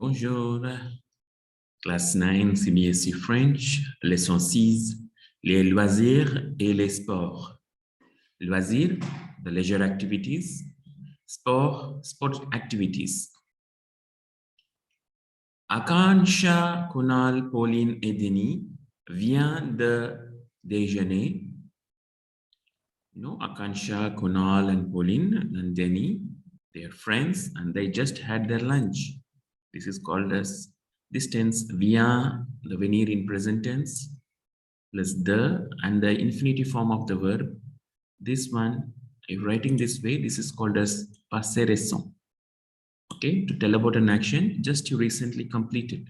Bonjour, classe 9 CBSE French, lesson 6, les loisirs et les sports. Loisirs, the leisure activities, sport activities. Akansha, Kunal, Pauline et Denis viennent de déjeuner. Akansha, Kunal and Pauline and Denis, they are friends and they just had their lunch. This is called as this tense vient, the venir in present tense, plus the and the infinitive form of the verb. This one, if writing this way, this is called as passé récent. Okay, to tell about an action just you recently completed.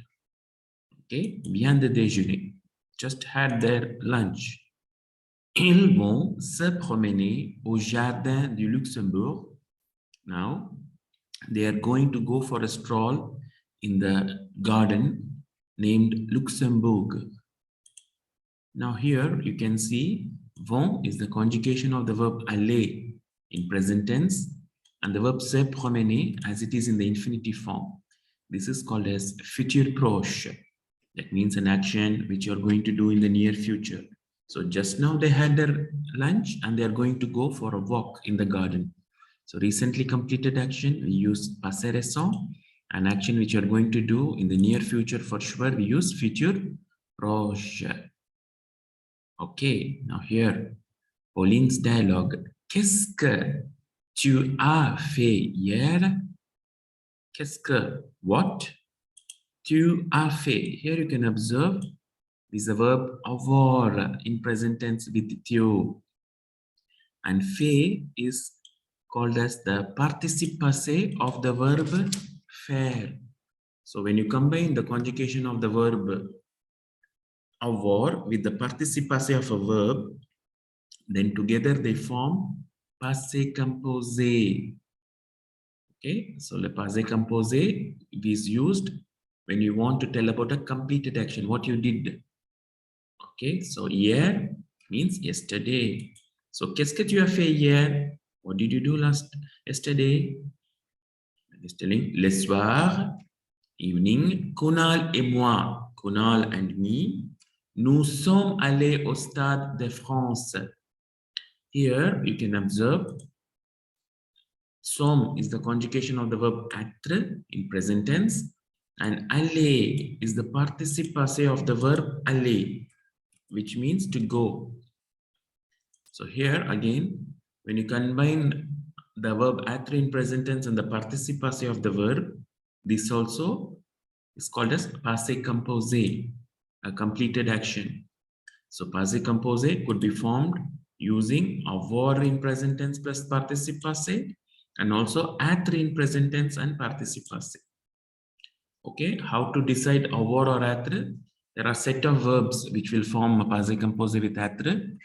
Okay, vient de déjeuner, just had their lunch. Ils vont se promener au jardin du Luxembourg. Now, they are going to go for a stroll in the garden named Luxembourg. Now here you can see vont is the conjugation of the verb aller in present tense and the verb se promener as it is in the infinitive form. This is called as futur proche. That means an action which you are going to do in the near future. So just now they had their lunch and they are going to go for a walk in the garden. So recently completed action, we use passé récent. An action which you are going to do in the near future for sure, we use futur proche. Okay, now here, Pauline's dialogue. Qu'est-ce que tu as fait hier? Qu'est-ce que, what? Tu as fait. Here you can observe this is a verb avoir in present tense with tu. And fait is called as the participe passé of the verb faire. So when you combine the conjugation of the verb avoir with the participe passé of a verb, then together they form passé composé. Okay, so le passé composé is used when you want to tell about a completed action, what you did. Okay, so hier means yesterday. So qu'est-ce que tu as fait hier? What did you do yesterday? Is telling le soir, evening, Kunal et moi, Kunal and me, nous sommes allés au Stade de France. Here you can observe sommes is the conjugation of the verb être in present tense and aller is the participe passé of the verb aller, which means to go. So here again, when you combine the verb être in present tense and the participe passé of the verb, this also is called as passé composé, a completed action. So passé composé could be formed using avoir in present tense plus participe passé and also être in present tense and participe passé. Okay, how to decide avoir or être? There are a set of verbs which will form a passé composé with être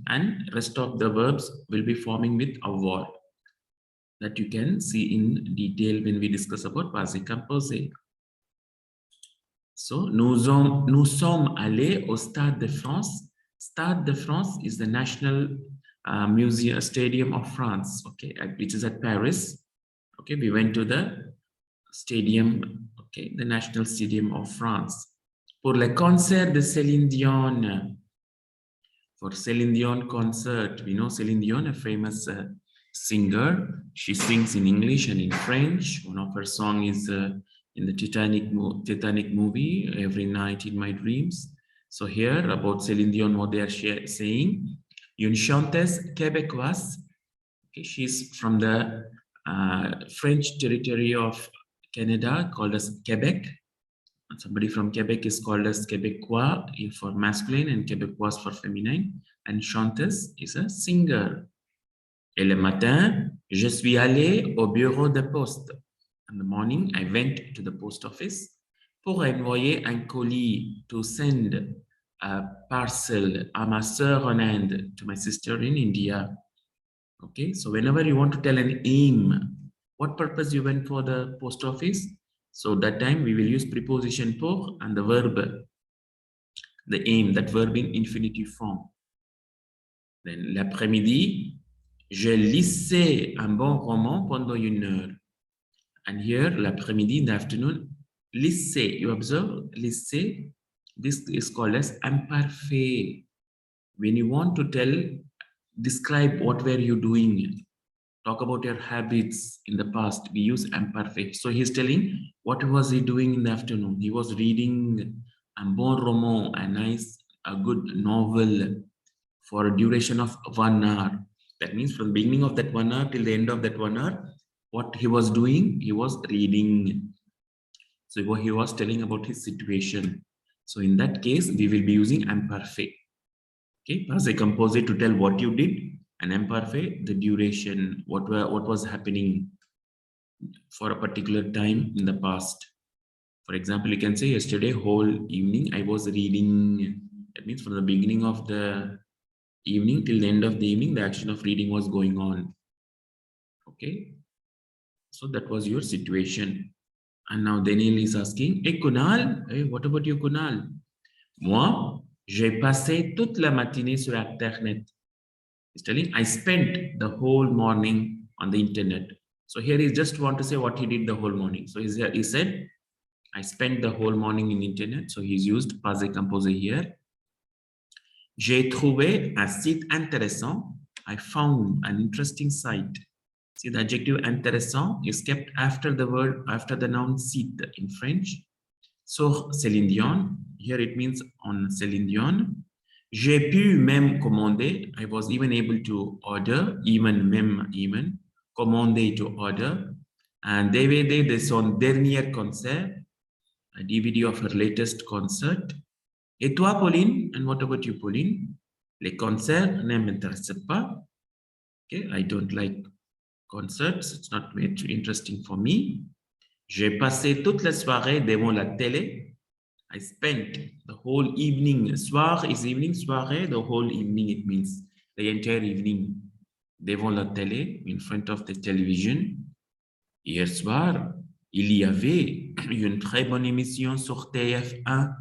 and rest of the verbs will be forming with avoir. That you can see in detail when we discuss about passé composé. So, nous sommes allés au Stade de France. Stade de France is the national museum stadium of France, okay, which is at Paris. Okay, we went to the stadium, okay, the national stadium of France. Pour le concert de Céline Dion. For Céline Dion concert, we know Céline Dion, a famous singer. She sings in English and in French. One of her songs is in the Titanic movie, Every Night in My Dreams. So here about Céline Dion, what they are saying, une chanteuse québécoise. Okay, she's from the French territory of Canada called as Quebec. Somebody from Quebec is called as Québécois for masculine and Québécoise for feminine. And chanteuse is a singer. Et le matin, je suis allé au bureau de poste. In the morning, I went to the post office pour envoyer un colis, to send a parcel à ma sœur en Inde, to my sister in India. Okay, so whenever you want to tell an aim, what purpose you went for the post office? So that time we will use preposition pour and the verb, the aim, that verb in infinitive form. Then l'après-midi, je lisais un bon roman pendant 1 heure. And here, l'après-midi, in the afternoon, Lycée, you observe, lycée, this is called as imparfait. When you want to describe what were you doing, talk about your habits in the past, we use imperfect. So he's telling what was he doing in the afternoon. He was reading un bon roman, a good novel for a duration of 1 hour. That means from the beginning of that 1 hour till the end of that 1 hour, what he was doing, he was reading. So he was telling about his situation. So in that case, we will be using imperfect. Okay, passé composé to tell what you did, and imperfect the duration, what was happening for a particular time in the past. For example, you can say yesterday whole evening I was reading. That means from the beginning of the evening till the end of the evening, the action of reading was going on. Okay, so that was your situation. And now Daniel is asking, hey Kunal, hey, what about you Kunal? Moi, j'ai passé toute la matinée sur Internet. He's telling, I spent the whole morning on the internet. So here he just want to say what he did the whole morning. So he said, I spent the whole morning in internet. So he's used passé composé here. J'ai trouvé un site intéressant. I found an interesting site. See, the adjective intéressant is kept after the word, after the noun site in French. So Céline Dion, here it means on Céline Dion. J'ai pu même commander. I was even able to order, even commander to order. Un DVD de son dernier concert, a DVD of her latest concert. Et toi, Pauline? And what about you, Pauline? Les concerts ne m'intéressent pas. Okay, I don't like concerts. It's not very interesting for me. J'ai passé toute la soirée devant la télé. I spent the whole evening. Soir is evening, soirée, the whole evening, it means the entire evening. Devant la télé, in front of the television. Hier soir, il y avait une très bonne émission sur TF1.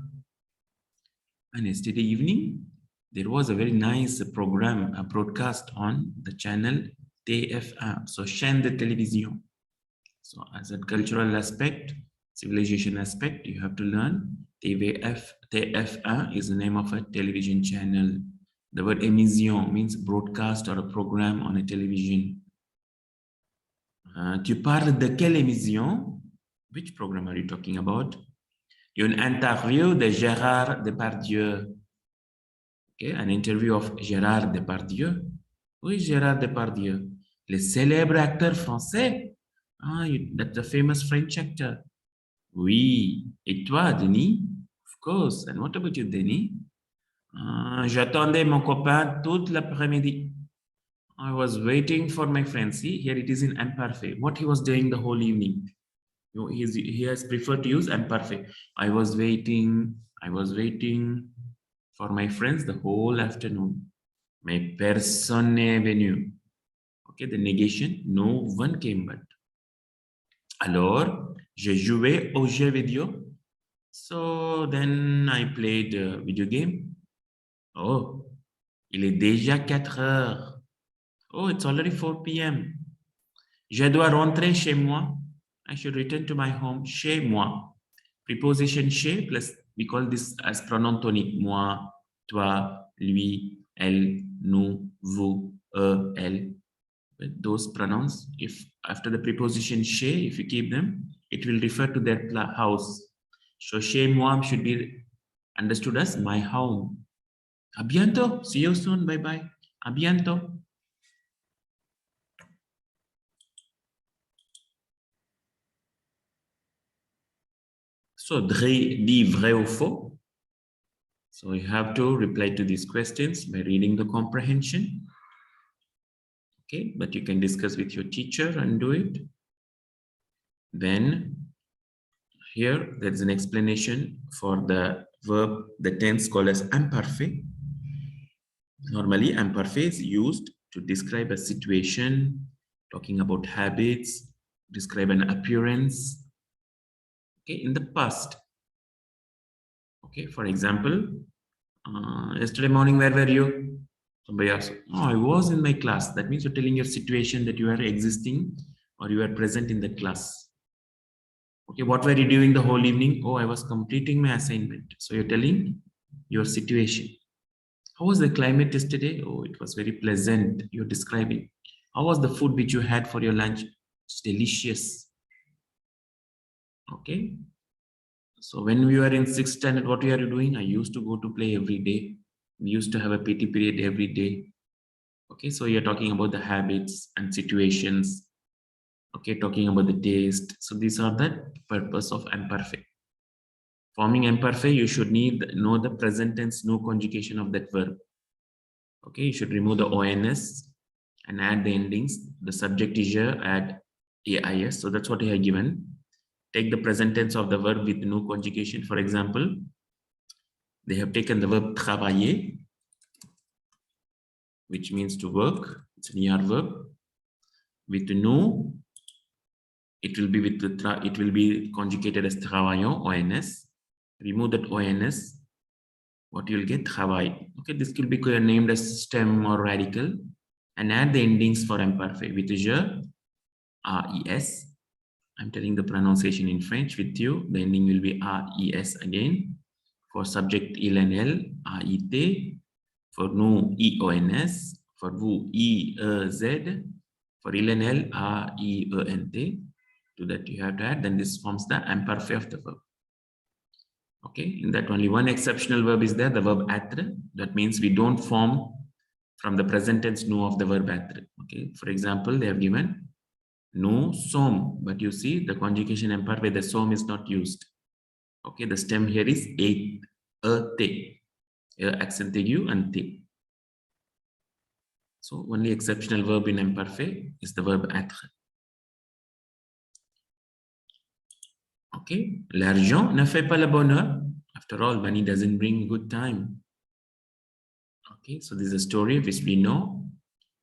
And yesterday evening, there was a very nice program, a broadcast on the channel TF1, so chaîne de télévision. So as a cultural aspect, civilization aspect, you have to learn TF1 is the name of a television channel. The word émission means broadcast or a program on a television. Tu parles de quelle émission? Which program are you talking about? Une interview de Gérard Depardieu. Okay, an interview of Gérard Depardieu. Who is Gérard Depardieu? Le célèbre acteur français. Ah, that's a famous French actor. Oui. Et toi, Denis? Of course. And what about you, Denis? J'attendais mon copain toute l'après-midi. I was waiting for my friend. See, here it is in imperfect. What he was doing the whole evening. He has preferred to use imperfect. I was waiting for my friends the whole afternoon. Mais personne n'est venu. Okay, the negation, no one came but. Alors, j'ai joué au jeu vidéo. So then I played a video game. Oh, il est déjà 4 heures. Oh, it's already 4 p.m. Je dois rentrer chez moi. I should return to my home. Chez moi. Preposition chez plus, we call this as pronoun tonic. Moi, toi, lui, elle, nous, vous, eux, elle. But those pronouns, if after the preposition chez, if you keep them, it will refer to their house. So chez moi should be understood as my home. A bientôt. See you soon. Bye bye. A bientôt. So, dit vrai ou faux? So you have to reply to these questions by reading the comprehension. Okay, but you can discuss with your teacher and do it. Then here there is an explanation for the verb, the tense called as imparfait. Normally, imparfait is used to describe a situation, talking about habits, describe an appearance. Okay, in the past. Okay, for example, yesterday morning, where were you? Somebody asks, oh, I was in my class. That means you're telling your situation that you are existing or you are present in the class. Okay, what were you doing the whole evening? Oh, I was completing my assignment. So you're telling your situation. How was the climate yesterday? Oh, it was very pleasant. You're describing. How was the food which you had for your lunch? It's delicious. Okay. So when we were in sixth standard, what we are doing? I used to go to play every day. We used to have a PT period every day. Okay, so you're talking about the habits and situations. Okay, talking about the taste. So these are the purpose of imperfect. Forming imperfect, you should know the present tense, no conjugation of that verb. Okay, you should remove the ONS and add the endings. The subject is here, add AIS. So that's what I have given. Take the present tense of the verb with no conjugation. For example, they have taken the verb travailler, which means to work. It's an ER verb. With no, it will be conjugated as travaillons, ONS. Remove that ONS. What you'll get, travail. Okay, this could be named as stem or radical, and add the endings for imperfect with je, RES. I'm telling the pronunciation in French with you. The ending will be RES again. For subject, il and L, RET. For nous, EONS. For vous, EZ. For il and L, REENT. To that you have to add, then this forms the imperfect of the verb. Okay, in that only one exceptional verb is there, the verb être. That means we don't form from the present tense nous of the verb être. Okay, for example, they have given nous sommes, but you see the conjugation imperfect, the sommes is not used. Okay, the stem here is te, accent aigu and te. So only exceptional verb in imperfect is the verb être. Okay, l'argent ne fait pas le bonheur. After all, money doesn't bring good time. Okay, so this is a story which we know,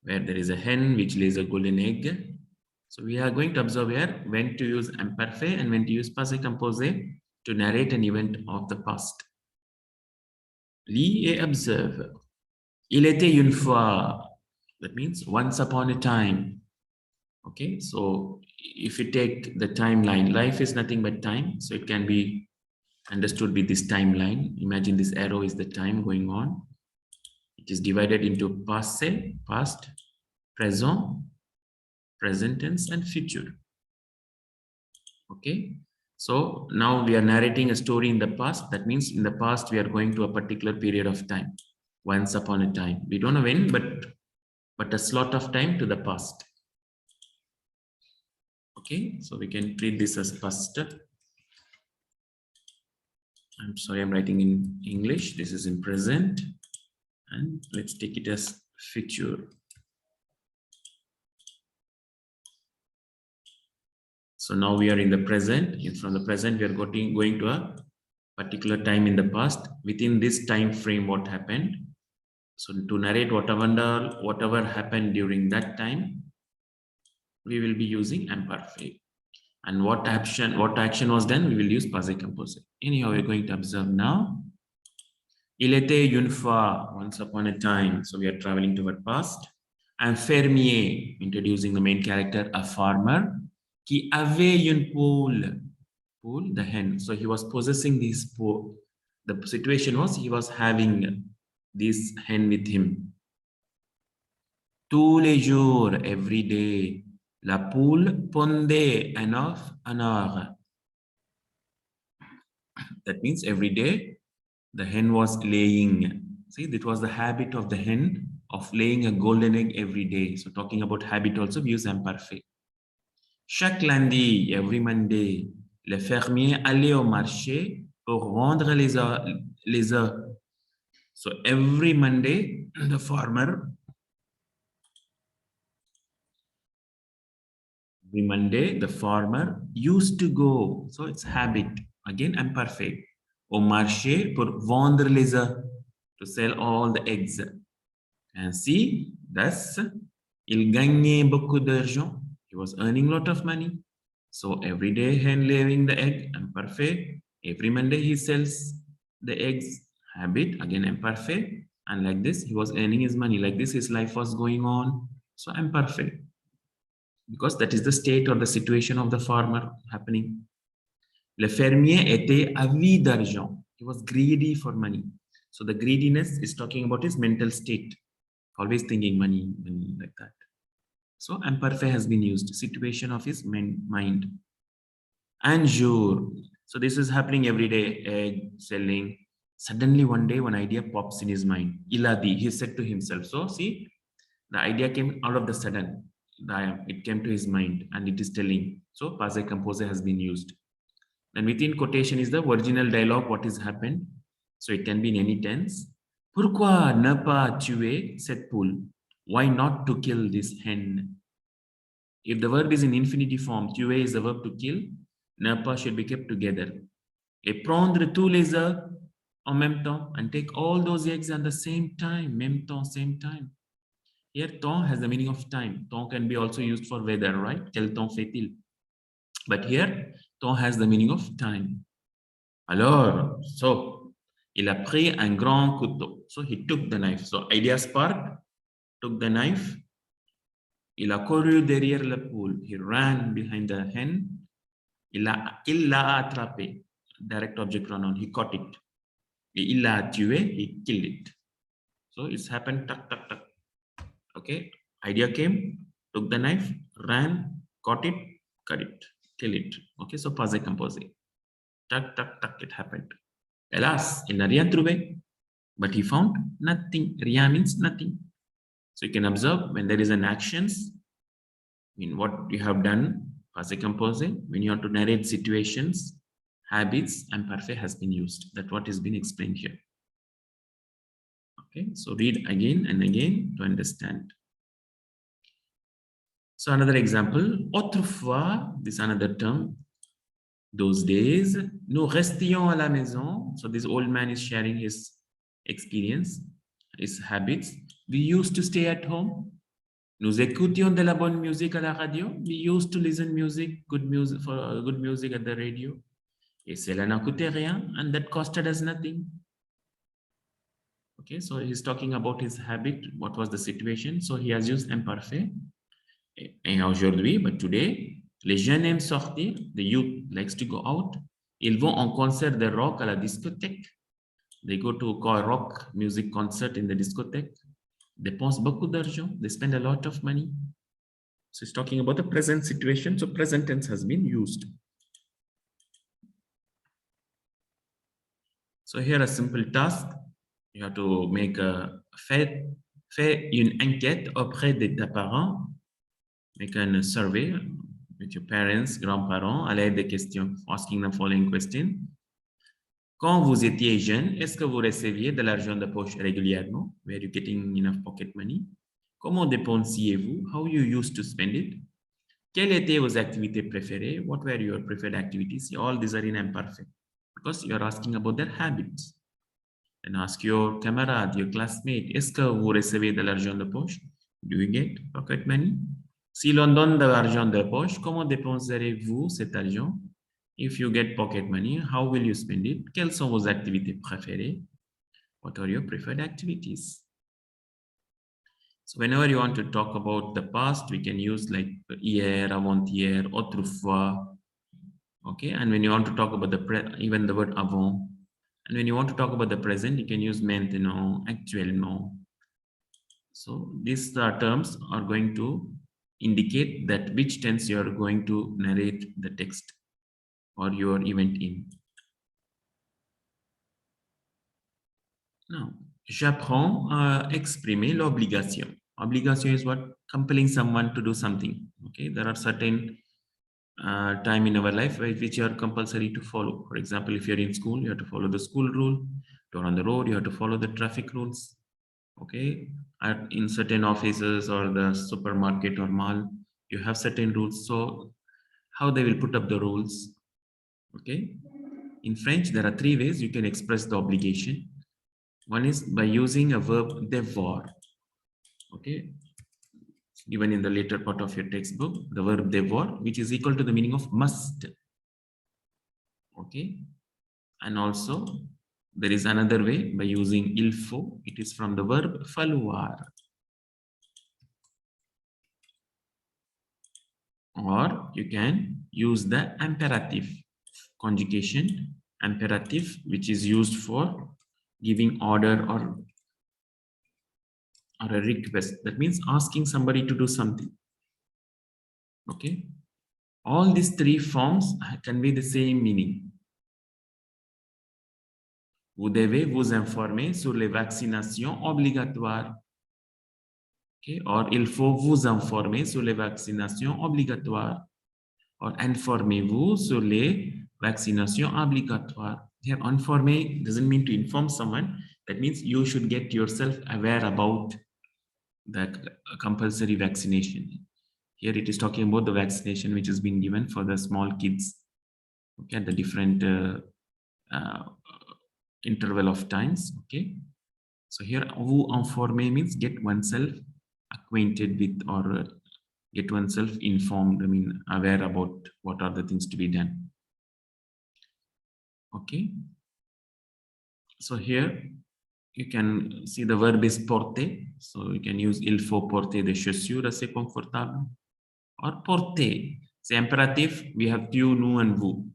where there is a hen which lays a golden egg. So we are going to observe here when to use imperfect and when to use passé composé to narrate an event of the past. Lis et observe. Il était une fois. That means once upon a time. Okay, so if you take the timeline, life is nothing but time. So it can be understood with this timeline. Imagine this arrow is the time going on. It is divided into passé, past, present, present tense, and future. Okay, so now we are narrating a story in the past. That means in the past we are going to a particular period of time. Once upon a time. We don't know when, but a slot of time to the past. Okay, so we can treat this as past. I'm sorry, I'm writing in English. This is in present. And let's take it as future. So now we are in the present. From the present, we are going to a particular time in the past. Within this time frame, what happened? So to narrate whatever happened during that time, we will be using imperfect. And what action was done? We will use passé composé. Anyhow, we're going to observe now. Il était une fois, once upon a time. So we are traveling toward past. Un fermier, introducing the main character, a farmer, qui avait une poule. Poule, the hen. So he was possessing this poule. The situation was he was having this hen with him. Tous les jours, every day, la poule pondait un œuf an heure. That means every day the hen was laying. See, that was the habit of the hen of laying a golden egg every day. So talking about habit also, we use imperfect. Chaque lundi, every Monday, le fermier allait au marché pour vendre les œufs. So every Monday, the farmer, used to go. So it's habit. Again, imperfect. Au marché pour vendre les œufs. To sell all the eggs. And see, thus, il gagnait beaucoup d'argent. He was earning a lot of money. So every day hen laying the egg, imperfect. Every Monday he sells the eggs, habit, again imperfect. And like this, he was earning his money. Like this, his life was going on. So imperfect. Because that is the state or the situation of the farmer happening. Le fermier était avide d'argent. He was greedy for money. So the greediness is talking about his mental state, always thinking money, money, like that. So imperfect has been used, situation of his mind. Un jour. So this is happening every day, egg selling. Suddenly one day, one idea pops in his mind. Iladi, he said to himself. So see, the idea came out of the sudden. It came to his mind and it is telling. So passé composé has been used. And within quotation is the original dialogue, what has happened. So it can be in any tense. Pourquoi ne pas tuer cette poule? Why not to kill this hen? If the verb is in infinitive form, tuer is the verb to kill. Ne pas should be kept together. Et prendre tous les œufs en même temps and take all those eggs at the same time. Même temps, same time. Here, temps has the meaning of time. Temps can be also used for weather, right? Quel temps fait-il? But here, temps has the meaning of time. Alors, so, il a pris un grand couteau. So, he took the knife. So, idea spark, took the knife. Il a couru derrière la poule. He ran behind the hen. Il l'a attrapé. Direct object pronoun. He caught it. Et il l'a tué. He killed it. So, it's happened. Tuck, tuck, tuck. Okay. Idea came, took the knife, ran, caught it, cut it, kill it. Okay. So, passé composé. Tuck, tuck, tuck. It happened. Hélas, il n'a rien trouvé. But he found nothing. Rien means nothing. So you can observe when there is an actions, in what you have done, passé composé, when you want to narrate situations, habits, and parfait has been used. That's what has been explained here. Okay, so read again and again to understand. So another example, autrefois, this is another term. Those days, nous restions à la maison. So this old man is sharing his experience, his habits. We used to stay at home. Nous écoutions de la bonne musique à la radio. We used to listen good music at the radio. Et cela n'a coûté rien, and that costed us nothing. Okay, so he's talking about his habit. What was the situation? So he has used imparfait. Et aujourd'hui, but today, les jeunes aiment sortir. The youth likes to go out. Ils vont en concert de rock à la discothèque. They go to a rock music concert in the discothèque. Dépensent beaucoup d'argent. They spend a lot of money. So it's talking about the present situation. So present tense has been used. So here a simple task. You have to make a fait une enquête auprès de tes parents. Make a survey with your parents, grands-parents, à l'aide des questions, asking the following question. Quand vous étiez jeune, est-ce que vous receviez de l'argent de poche régulièrement? Were you getting enough pocket money? Comment dépensiez-vous? How you used to spend it? Quelles étaient vos activités préférées? What were your preferred activities? All these are in imperfect because you are asking about their habits. And ask your camarade, your classmate, est-ce que vous recevez de l'argent de poche? Do you get pocket money? Si l'on donne de l'argent de poche, comment dépenserez-vous cet argent? If you get pocket money, how will you spend it? Quelles sont vos activités préférées? What are your preferred activities? So whenever you want to talk about the past, we can use like hier, avant-hier, autrefois. Okay, and when you want to talk about even the word avant. And when you want to talk about the present, you can use maintenant, actuellement. So these terms are going to indicate that which tense you are going to narrate the text or your event in. Now, j'apprends à exprimer l'obligation. Obligation is what? Compelling someone to do something. Okay, there are certain time in our life which are compulsory to follow. For example, if you're in school, you have to follow the school rule. If you're on the road, you have to follow the traffic rules. Okay, in certain offices or the supermarket or mall, you have certain rules. So how they will put up the rules? Okay, in French, there are three ways you can express the obligation. One is by using a verb devoir. Okay, given in the later part of your textbook, the verb devoir, which is equal to the meaning of must. Okay, and also there is another way by using il faut. It is from the verb falloir. Or you can use the imperative. conjugation, imperative, which is used for giving order or a request. That means asking somebody to do something. Okay. All these three forms convey the same meaning. Vous devez vous informer sur les vaccinations obligatoires. Okay. Or il faut vous informer sur les vaccinations obligatoires. Or informez-vous sur les vaccinations obligatoires. Here, informer doesn't mean to inform someone. That means you should get yourself aware about the compulsory vaccination. Here it is talking about the vaccination which has been given for the small kids. Okay, at the different interval of times. Okay, so here vous informer means get oneself acquainted with or get oneself informed. I mean, aware about what are the things to be done. Okay, so here you can see the verb is porter, so you can use il faut porter des chaussures assez confortables, or porter. C'est imperative, we have tu, nous, and vous.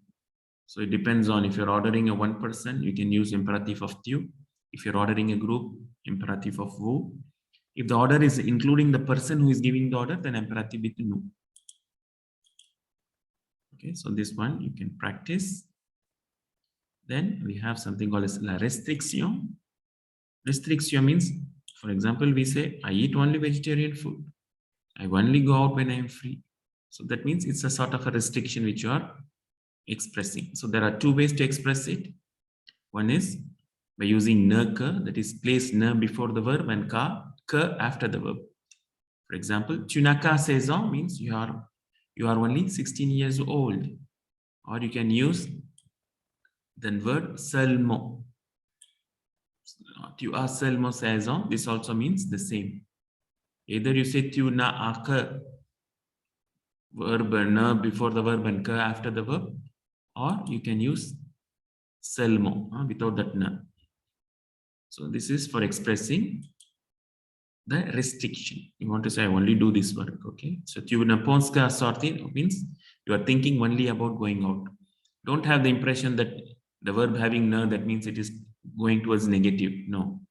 So it depends on if you're ordering a one person, you can use imperative of tu. If you're ordering a group, imperative of vous. If the order is including the person who is giving the order, then imperative with nous. Okay, so this one you can practice. Then we have something called as la restriction. Restriction means, for example, we say, I eat only vegetarian food. I only go out when I am free. So that means it's a sort of a restriction which you are expressing. So there are two ways to express it. One is by using ne que, that is place ne before the verb and que after the verb. For example, tu n'as qu'à 16 ans means you are only 16 years old. Or you can use the word seulement. Tu as seulement 16 ans. This also means the same. Either you say tu n'as que, verb ne before the verb and que after the verb, or you can use seulement without that ne. So this is for expressing the restriction. You want to say I only do this work. Okay, so tu ne penses qu'à sortir means you are thinking only about going out. Don't have the impression that the verb having ne, that means it is going towards negative. No,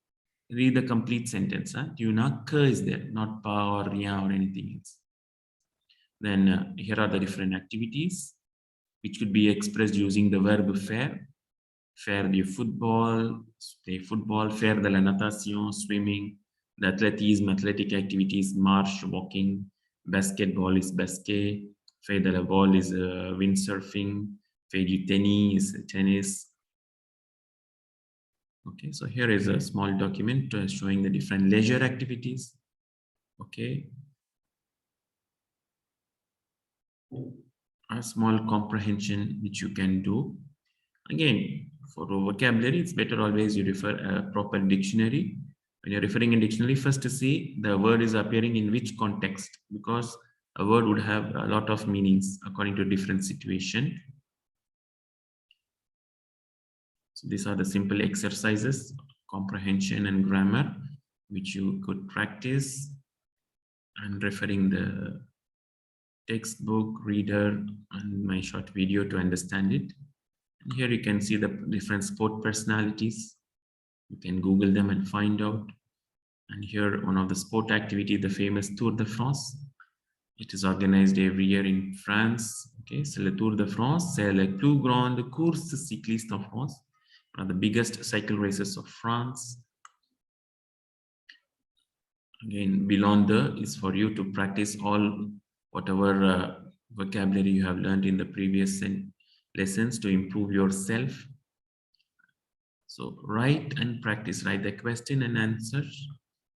read the complete sentence. Tu n'as que is there, not pas or rien or anything else. Then here are the different activities which could be expressed using the verb faire. Faire du football, play football. Faire de la natation, swimming. The athletism, athletic activities, march, walking. Basketball is basket. Faire de la voile is windsurfing. Faire du tennis is tennis. Okay, so here is a small document showing the different leisure activities. Okay. A small comprehension which you can do. Again, for vocabulary, it's better always you refer a proper dictionary. When you're referring a dictionary, first to see the word is appearing in which context, because a word would have a lot of meanings according to different situation. So these are the simple exercises, comprehension and grammar, which you could practice. I'm referring the textbook, reader, and my short video to understand it. And here you can see the different sport personalities. You can Google them and find out. And here one of the sport activity, the famous Tour de France. It is organized every year in France. Okay, c'est le Tour de France. C'est la plus grande course cycliste en France. One of the biggest cycle races of France. Again, below the is for you to practice all whatever vocabulary you have learned in the previous lessons to improve yourself. So write and practice, write the question and answer,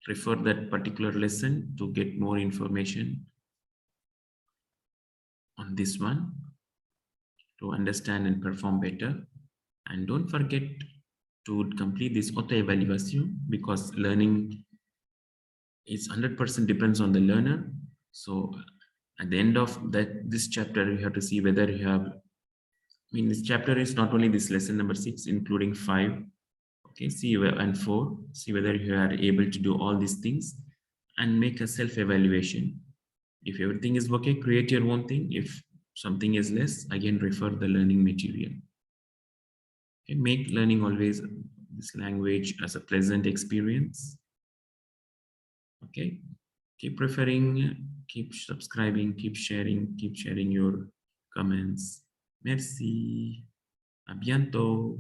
refer that particular lesson to get more information on this one, to understand and perform better. And don't forget to complete this auto-evaluation, because learning is 100% depends on the learner. So at the end of this chapter, you have to see whether you have, I mean, this chapter is not only this lesson number 6, including 5, okay, and 4, see whether you are able to do all these things and make a self-evaluation. If everything is okay, create your own thing. If something is less, again refer the learning material. Okay, make learning always this language as a pleasant experience. Okay, keep referring, keep subscribing, keep sharing your comments. Merci. À bientôt.